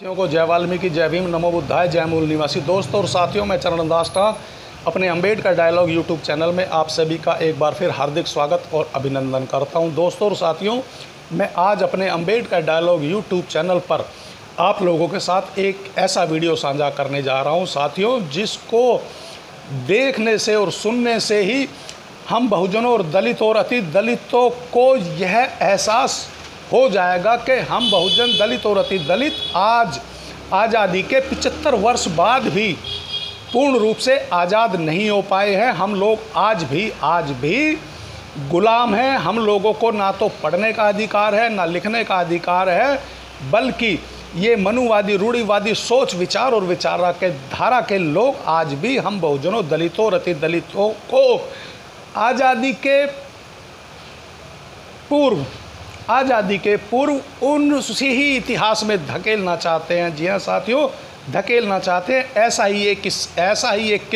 साथियों को जय वाल्मीकि, जय भीम, नमो बुद्धाय, जय मूल निवासी। दोस्तों और साथियों, मैं चरणदास टाक अपने अम्बेडकर डायलॉग यूट्यूब चैनल में आप सभी का एक बार फिर हार्दिक स्वागत और अभिनंदन करता हूं। दोस्तों और साथियों, मैं आज अपने अम्बेडकर डायलॉग यूट्यूब चैनल पर आप लोगों के साथ एक ऐसा वीडियो साझा करने जा रहा हूं साथियों, जिसको देखने से और सुनने से ही हम बहुजनों और दलित और अति दलितों को यह एहसास हो जाएगा कि हम बहुजन, दलित और अति दलित आज आज़ादी के 75 वर्ष बाद भी पूर्ण रूप से आज़ाद नहीं हो पाए हैं। हम लोग आज भी गुलाम हैं। हम लोगों को ना तो पढ़ने का अधिकार है, ना लिखने का अधिकार है, बल्कि ये मनुवादी, रूढ़िवादी सोच, विचार और विचारधारा के धारा के लोग आज भी हम बहुजनों, दलितों और अति दलितों को आज़ादी के पूर्व उसी ही इतिहास में धकेलना चाहते हैं। जी हाँ साथियों, धकेलना चाहते हैं। ऐसा ही एक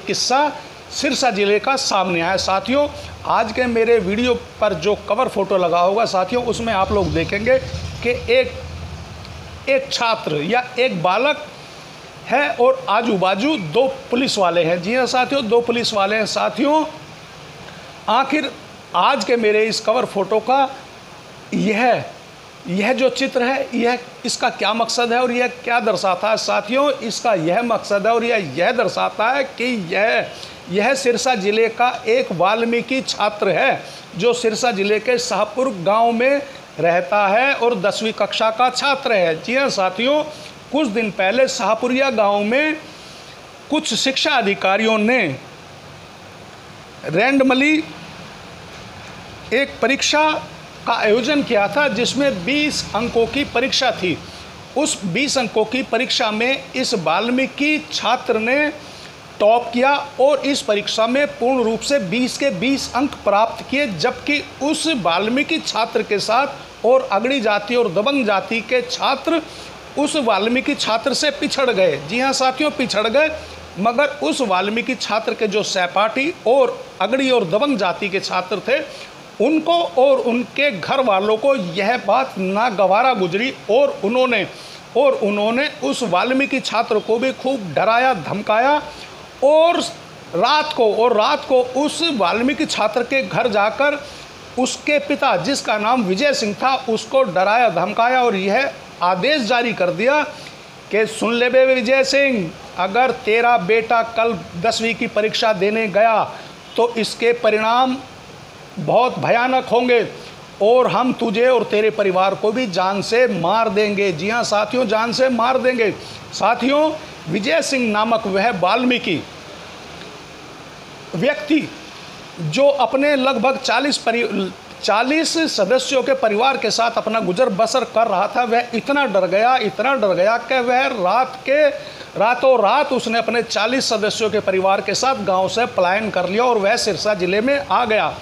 किस्सा सिरसा ज़िले का सामने आया साथियों। आज के मेरे वीडियो पर जो कवर फोटो लगा होगा साथियों, उसमें आप लोग देखेंगे कि एक छात्र या एक बालक है और आजू बाजू दो पुलिस वाले हैं। जी हाँ साथियों, दो पुलिस वाले हैं साथियों। आखिर आज के मेरे इस कवर फोटो का यह जो चित्र है, इसका क्या मकसद है और यह क्या दर्शाता है साथियों? इसका यह मकसद है और यह दर्शाता है कि यह सिरसा ज़िले का एक वाल्मीकि छात्र है, जो सिरसा ज़िले के शाहपुर गांव में रहता है और 10वीं कक्षा का छात्र है। जी हाँ साथियों, कुछ दिन पहले शाहपुरिया गांव में कुछ शिक्षा अधिकारियों ने रैंडमली एक परीक्षा का आयोजन किया था, जिसमें 20 अंकों की परीक्षा थी। उस 20 अंकों की परीक्षा में इस वाल्मीकि छात्र ने टॉप किया और इस परीक्षा में पूर्ण रूप से 20 के 20 अंक प्राप्त किए, जबकि उस वाल्मीकि छात्र के साथ और अगड़ी जाति और दबंग जाति के छात्र उस वाल्मीकि छात्र से पिछड़ गए। जी हाँ साथियों, पिछड़ गए। मगर उस वाल्मीकि छात्र के जो सहपाठी और अगड़ी और दबंग जाति के छात्र थे, उनको और उनके घर वालों को यह बात नागवारा गुजरी और उन्होंने उस वाल्मीकि छात्र को भी खूब डराया, धमकाया और रात को उस वाल्मीकि छात्र के घर जाकर उसके पिता, जिसका नाम विजय सिंह था, उसको डराया, धमकाया और यह आदेश जारी कर दिया कि सुन ले बे विजय सिंह, अगर तेरा बेटा कल 10वीं की परीक्षा देने गया तो इसके परिणाम बहुत भयानक होंगे और हम तुझे और तेरे परिवार को भी जान से मार देंगे। जी हाँ साथियों, जान से मार देंगे। साथियों, विजय सिंह नामक वह वाल्मीकि व्यक्ति जो अपने लगभग 40 सदस्यों के परिवार के साथ अपना गुजर बसर कर रहा था, वह इतना डर गया कि वह रातों रात उसने अपने 40 सदस्यों के परिवार के साथ गांव से पलायन कर लिया और वह सिरसा ज़िले में आ गया।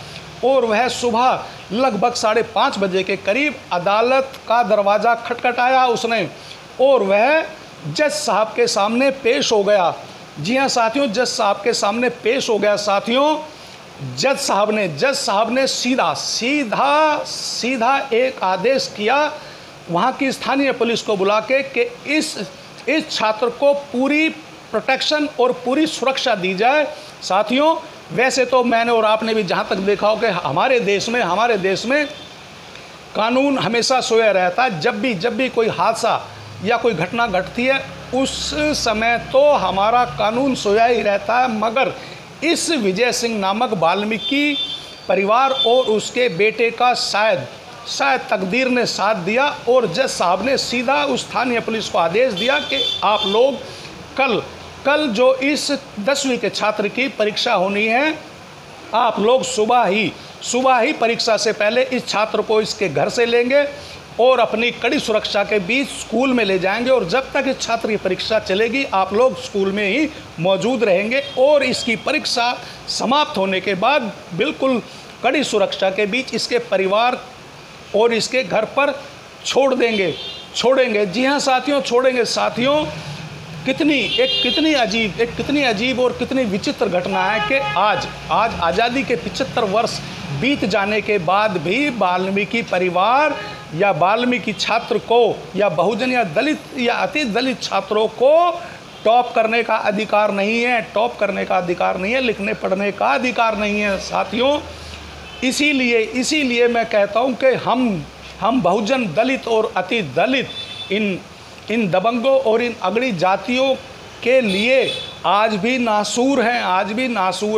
और वह सुबह लगभग 5:30 बजे के करीब अदालत का दरवाज़ा खटखटाया उसने और वह जज साहब के सामने पेश हो गया। जी हाँ साथियों, जज साहब के सामने पेश हो गया साथियों। जज साहब ने सीधा एक आदेश किया वहाँ की स्थानीय पुलिस को बुला के कि इस छात्र को पूरी प्रोटेक्शन और पूरी सुरक्षा दी जाए। साथियों, वैसे तो मैंने और आपने भी जहाँ तक देखा हो कि हमारे देश में कानून हमेशा सोया रहता है। जब भी कोई हादसा या कोई घटना घटती है, उस समय तो हमारा कानून सोया ही रहता है। मगर इस विजय सिंह नामक वाल्मीकि परिवार और उसके बेटे का शायद तकदीर ने साथ दिया और जज साहब ने सीधा उस स्थानीय पुलिस को आदेश दिया कि आप लोग कल जो इस 10वीं के छात्र की परीक्षा होनी है, आप लोग सुबह ही परीक्षा से पहले इस छात्र को इसके घर से लेंगे और अपनी कड़ी सुरक्षा के बीच स्कूल में ले जाएंगे और जब तक इस छात्र की परीक्षा चलेगी आप लोग स्कूल में ही मौजूद रहेंगे और इसकी परीक्षा समाप्त होने के बाद बिल्कुल कड़ी सुरक्षा के बीच इसके परिवार और इसके घर पर छोड़ेंगे। जी हाँ साथियों, छोड़ेंगे। साथियों, कितनी अजीब और कितनी विचित्र घटना है कि आज आज़ादी के 75 वर्ष बीत जाने के बाद भी वाल्मीकि परिवार या वाल्मीकि छात्र को या बहुजन या दलित या अति दलित छात्रों को टॉप करने का अधिकार नहीं है, टॉप करने का अधिकार नहीं है, लिखने पढ़ने का अधिकार नहीं है साथियों। इसीलिए मैं कहता हूँ कि हम बहुजन दलित और अति दलित इन दबंगों और इन अगड़ी जातियों के लिए आज भी नासूर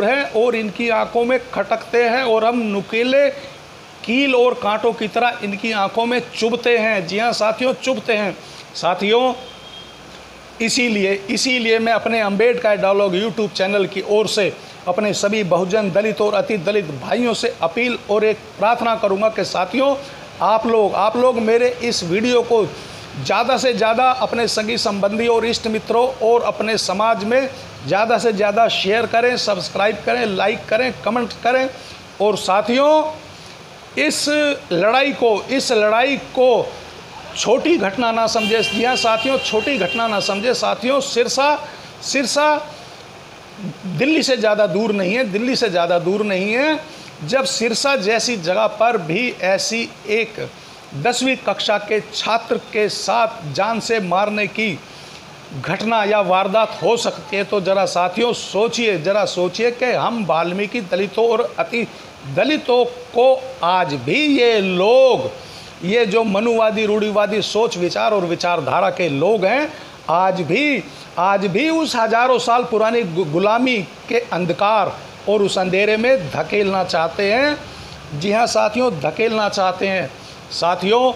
हैं और इनकी आंखों में खटकते हैं और हम नुकीले कील और कांटों की तरह इनकी आंखों में चुभते हैं। जी हाँ साथियों, चुभते हैं साथियों। इसीलिए मैं अपने अम्बेडकर डायलॉग यूट्यूब चैनल की ओर से अपने सभी बहुजन दलित और अति दलित भाइयों से अपील और एक प्रार्थना करूंगा कि साथियों आप लोग मेरे इस वीडियो को ज़्यादा से ज़्यादा अपने सगी संबंधी और इष्ट मित्रों और अपने समाज में ज़्यादा से ज़्यादा शेयर करें, सब्सक्राइब करें, लाइक करें, कमेंट करें। और साथियों इस लड़ाई को छोटी घटना ना समझे। जी हाँ साथियों, छोटी घटना ना समझे साथियों। सिरसा दिल्ली से ज़्यादा दूर नहीं है। जब सिरसा जैसी जगह पर भी ऐसी एक 10वीं कक्षा के छात्र के साथ जान से मारने की घटना या वारदात हो सकती है तो जरा साथियों सोचिए कि हम वाल्मीकि दलितों और अति दलितों को आज भी ये जो मनुवादी रूढ़िवादी सोच विचार और विचारधारा के लोग हैं आज भी उस हजारों साल पुरानी गुलामी के अंधकार और उस अंधेरे में धकेलना चाहते हैं। जी हाँ साथियों, धकेलना चाहते हैं। साथियों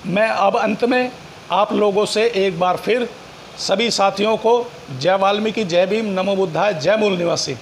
मैं अब अंत में आप लोगों से एक बार फिर सभी साथियों को जय वाल्मीकि, जय भीम, नमो बुद्धाय, जय मूल निवासी।